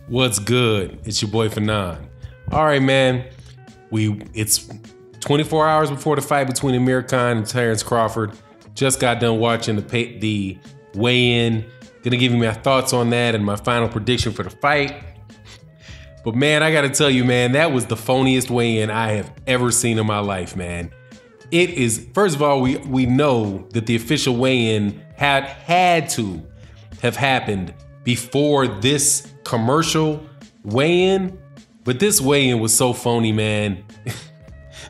What's good? It's your boy Fanon. All right, man. It's 24 hours before the fight between Amir Khan and Terence Crawford. Just got done watching the weigh-in. Gonna give you my thoughts on that and my final prediction for the fight. But man, I gotta tell you, man, that was the phoniest weigh-in I have ever seen in my life, man. It is, first of all, we know that the official weigh-in had to have happened before this commercial weigh-in, but this weigh-in was so phony, man.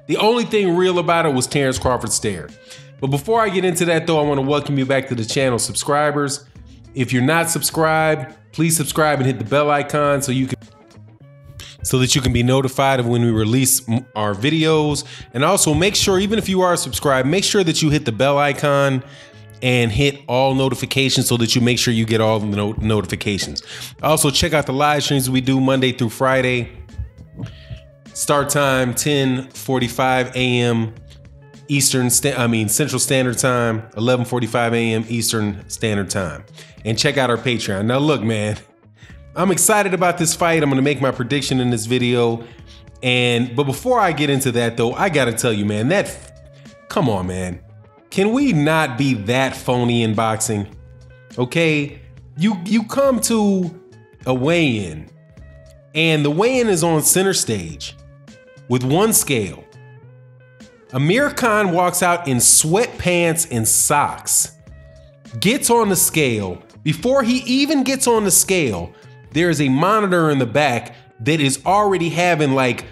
The only thing real about it was Terence Crawford's stare. But before I get into that though, I want to welcome you back to the channel, subscribers. If you're not subscribed, please subscribe and hit the bell icon so that you can be notified of when we release our videos. And also make sure, even if you are subscribed, make sure that you hit the bell icon and hit all notifications so that you make sure you get all the notifications. Also, check out the live streams we do Monday through Friday. Start time 10:45 a.m. Central Standard Time, 11:45 a.m. Eastern Standard Time. And check out our Patreon. Now look, man, I'm excited about this fight. I'm gonna make my prediction in this video. But before I get into that though, I gotta tell you, man, come on, man. Can we not be that phony in boxing? Okay, you come to a weigh-in and the weigh-in is on center stage with one scale. Amir Khan walks out in sweatpants and socks, gets on the scale. Before he even gets on the scale, there is a monitor in the back that is already having like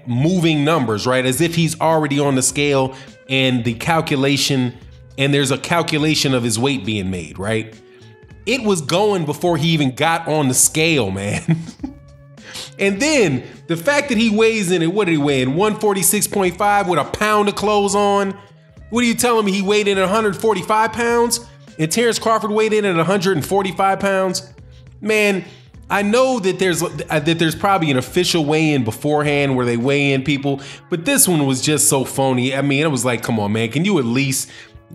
moving numbers, right? As if he's already on the scale and there's a calculation of his weight being made, right? It was going before he even got on the scale, man. And then the fact that he weighs in at, what did he weigh in? 146.5 with a pound of clothes on. What are you telling me? He weighed in at 145 pounds and Terence Crawford weighed in at 145 pounds? Man, I know that there's probably an official weigh-in beforehand where they weigh in people, but this one was just so phony. I mean, it was like, come on, man, can you at least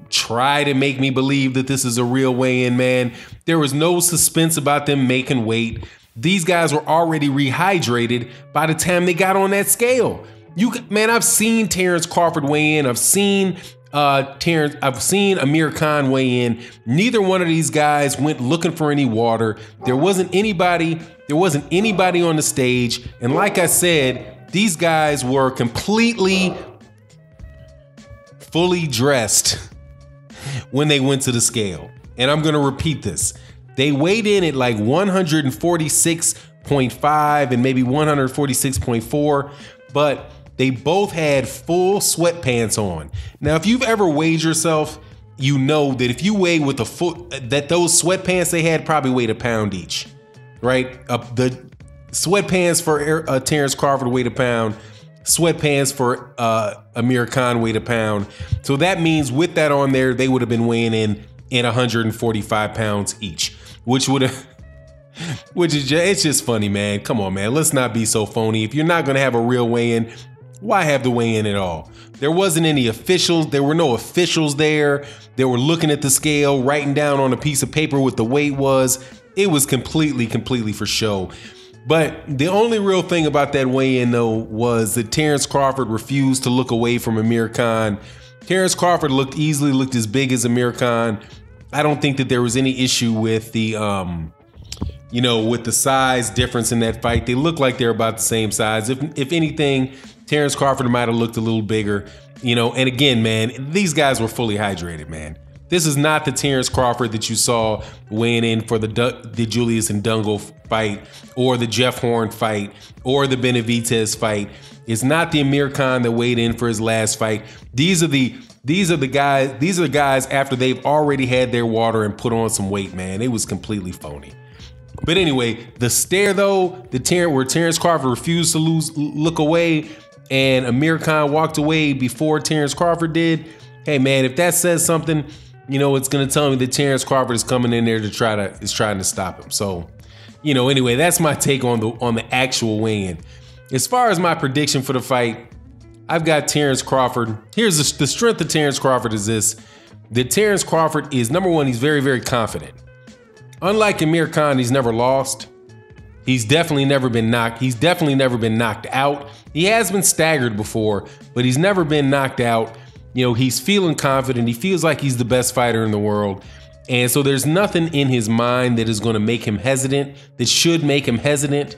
try to make me believe that this is a real weigh-in, man? There was no suspense about them making weight. These guys were already rehydrated by the time they got on that scale. Man, I've seen Terence Crawford weigh in. I've seen Amir Khan weigh in. Neither one of these guys went looking for any water. There wasn't anybody on the stage. And like I said, these guys were completely fully dressed when they went to the scale. And I'm gonna repeat this. They weighed in at like 146.5 and maybe 146.4, but they both had full sweatpants on. Now, if you've ever weighed yourself, you know that if you weigh with that those sweatpants they had probably weighed a pound each, right? The sweatpants for Terence Crawford weighed a pound. Sweatpants for Amir Khan weighed a pound. So that means with that on there, they would have been weighing in 145 pounds each, which it's just funny, man. Come on, man. Let's not be so phony. If you're not gonna have a real weigh-in, why have the weigh-in at all? There wasn't any officials. There were no officials there. They were looking at the scale, writing down on a piece of paper what the weight was. It was completely for show. But the only real thing about that weigh-in though was that Terence Crawford refused to look away from Amir Khan. Terence Crawford looked as big as Amir Khan. I don't think that there was any issue with the with the size difference in that fight. They looked like they're about the same size. If anything, Terence Crawford might have looked a little bigger, and again, man, these guys were fully hydrated, man. This is not the Terence Crawford that you saw weighing in for the Julius Ndungo fight or the Jeff Horn fight or the Benavidez fight. It's not the Amir Khan that weighed in for his last fight. These are the guys after they've already had their water and put on some weight, man. It was completely phony. But anyway, the stare though, where Terence Crawford refused to look away and Amir Khan walked away before Terence Crawford did. Hey man, if that says something, it's gonna tell me that Terence Crawford is coming in there is trying to stop him. So, anyway, that's my take on the actual weigh-in. As far as my prediction for the fight, I've got Terence Crawford. Here's the strength of Terence Crawford is this: that Terence Crawford is, number one, he's very, very confident. Unlike Amir Khan, he's never lost. He's definitely never been knocked. He's definitely never been knocked out. He has been staggered before, but he's never been knocked out. You know, he's feeling confident. He feels like he's the best fighter in the world. And so there's nothing in his mind that is going to make him hesitant, that should make him hesitant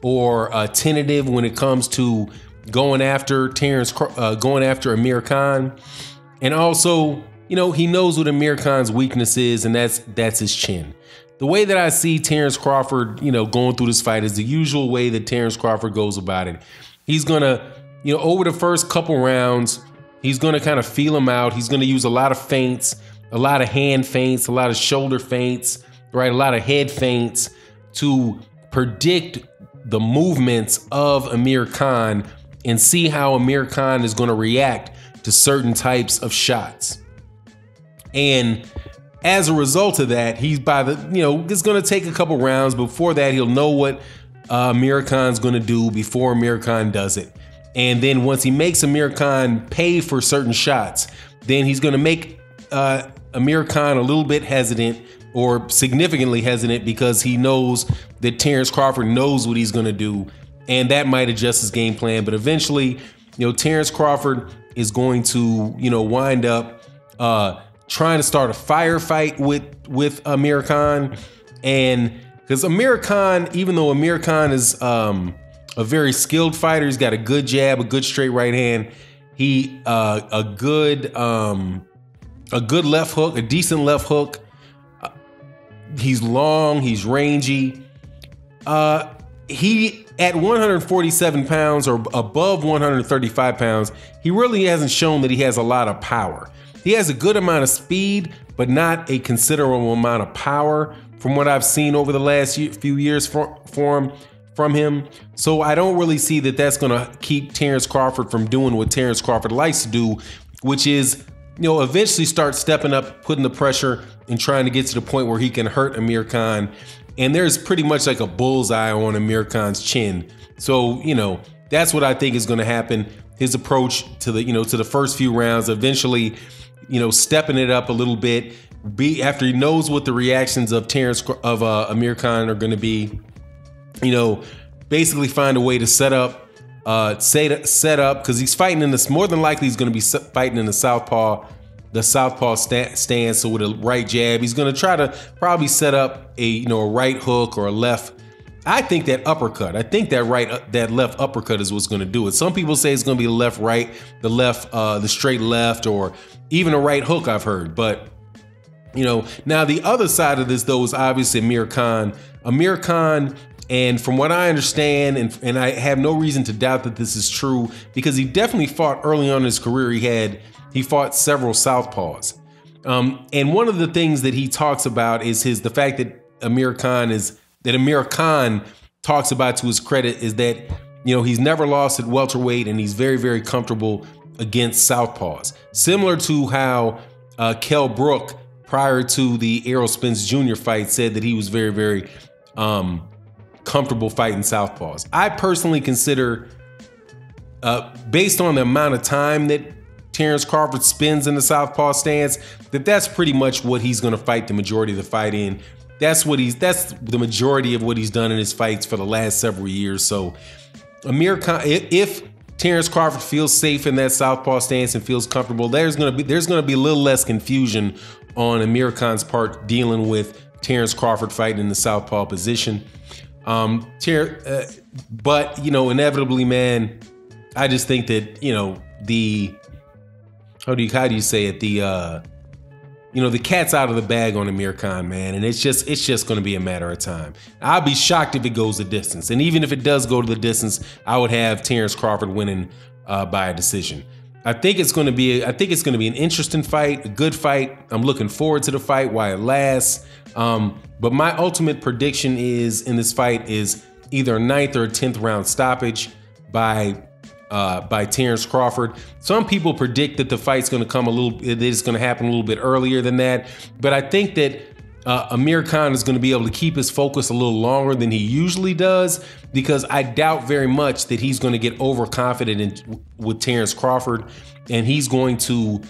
or tentative when it comes to going after going after Amir Khan. And also, you know, he knows what Amir Khan's weakness is, and that's his chin. The way that I see Terence Crawford, you know, going through this fight is the usual way that Terence Crawford goes about it. He's gonna, you know, over the first couple rounds, he's gonna kind of feel him out. He's gonna use a lot of feints, a lot of hand feints, a lot of shoulder feints, right? A lot of head feints to predict the movements of Amir Khan and see how Amir Khan is gonna react to certain types of shots. And as a result of that, he's it's going to take a couple rounds. Before that, he'll know what Amir Khan's going to do before Amir Khan does it. And then once he makes Amir Khan pay for certain shots, then he's going to make Amir Khan a little bit hesitant, or significantly hesitant, because he knows that Terence Crawford knows what he's going to do, and that might adjust his game plan. But eventually, you know, Terence Crawford is going to, you know, wind up trying to start a firefight with Amir Khan. And because Amir Khan, even though Amir Khan is a very skilled fighter, he's got a good jab, a good straight right hand, he a good left hook, a decent left hook. He's long, he's rangy. He at 147 pounds or above 135 pounds, he really hasn't shown that he has a lot of power. He has a good amount of speed, but not a considerable amount of power from what I've seen over the last few years from him. So I don't really see that that's going to keep Terence Crawford from doing what Terence Crawford likes to do, which is, you know, eventually start stepping up, putting the pressure, and trying to get to the point where he can hurt Amir Khan. And there's pretty much like a bullseye on Amir Khan's chin. So, you know, that's what I think is going to happen. His approach to the, you know, to the first few rounds, eventually, you know, stepping it up a little bit, after he knows what the reactions of Amir Khan are going to be, you know, basically find a way to set up, because he's fighting in this, more than likely he's going to be fighting in the southpaw stance. So with a right jab, he's going to try to probably set up a, you know, a right hook or a left. I think that uppercut, that left uppercut is what's going to do it. Some people say it's going to be the left right, the straight left, or even a right hook, I've heard. But, you know, now the other side of this, though, is obviously Amir Khan. Amir Khan, and from what I understand, and I have no reason to doubt that this is true, because he definitely fought early on in his career. He fought several southpaws. And one of the things that he talks about is the fact that Amir Khan talks about, to his credit, is that, you know, he's never lost at welterweight, and he's very, very comfortable against southpaws. Similar to how Kell Brook, prior to the Errol Spence Jr. fight, said that he was very, very comfortable fighting southpaws. I personally consider, based on the amount of time that Terence Crawford spends in the southpaw stance, that's pretty much what he's going to fight the majority of the fight in. That's the majority of what he's done in his fights for the last several years. So Amir Khan, if Terence Crawford feels safe in that southpaw stance and feels comfortable, there's going to be a little less confusion on Amir Khan's part dealing with Terence Crawford fighting in the southpaw position. But, you know, inevitably, man, I just think that, you know, how do you say it? You know, the cat's out of the bag on Amir Khan, man, and it's just going to be a matter of time. I'll be shocked if it goes the distance, and even if it does go to the distance, I would have Terence Crawford winning by a decision. I think it's going to be an interesting fight, a good fight. I'm looking forward to the fight while it lasts. But my ultimate prediction in this fight is either a 9th or a 10th round stoppage by Terence Crawford. Some people predict that the fight's going to happen a little bit earlier than that. But I think that Amir Khan is going to be able to keep his focus a little longer than he usually does, because I doubt very much that he's going to get overconfident with Terence Crawford, and he's going to,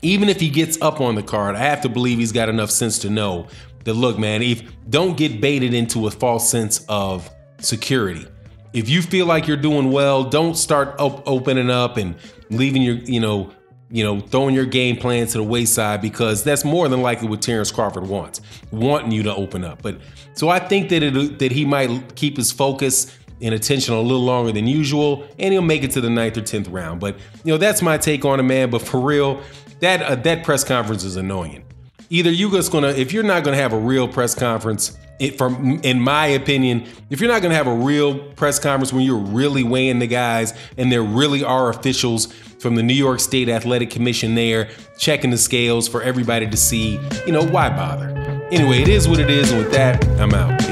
even if he gets up on the card, I have to believe he's got enough sense to know that look, man, don't get baited into a false sense of security. If you feel like you're doing well, don't start opening up and leaving your, throwing your game plan to the wayside, because that's more than likely what Terence Crawford wants, wanting you to open up. But so I think that he might keep his focus and attention a little longer than usual, and he'll make it to the 9th or 10th round. But that's my take on it, man. But for real, that press conference is annoying. Either if you're not gonna have a real press conference, in my opinion, if you're not gonna have a real press conference when you're really weighing the guys and there really are officials from the New York State Athletic Commission there checking the scales for everybody to see, why bother? Anyway, it is what it is, and with that, I'm out.